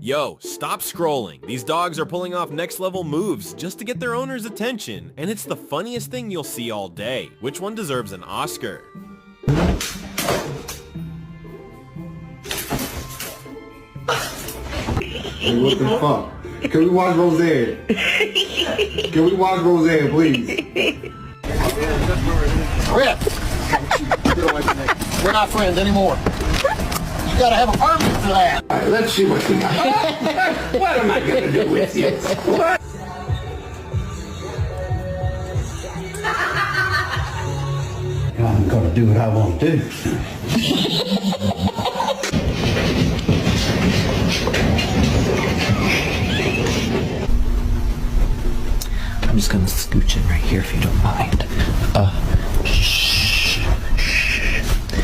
Yo, stop scrolling. These dogs are pulling off next level moves just to get their owner's attention, and it's the funniest thing you'll see all day. Which one deserves an Oscar? Hey, what the fuck? Can we watch Roseanne? Can we watch Roseanne, please? Chris! We're not friends anymore. You gotta have a permit for that. All right, let's see what we got. What am I gonna do with you? What? I'm gonna do what I want to do. I'm just gonna scooch in right here if you don't mind.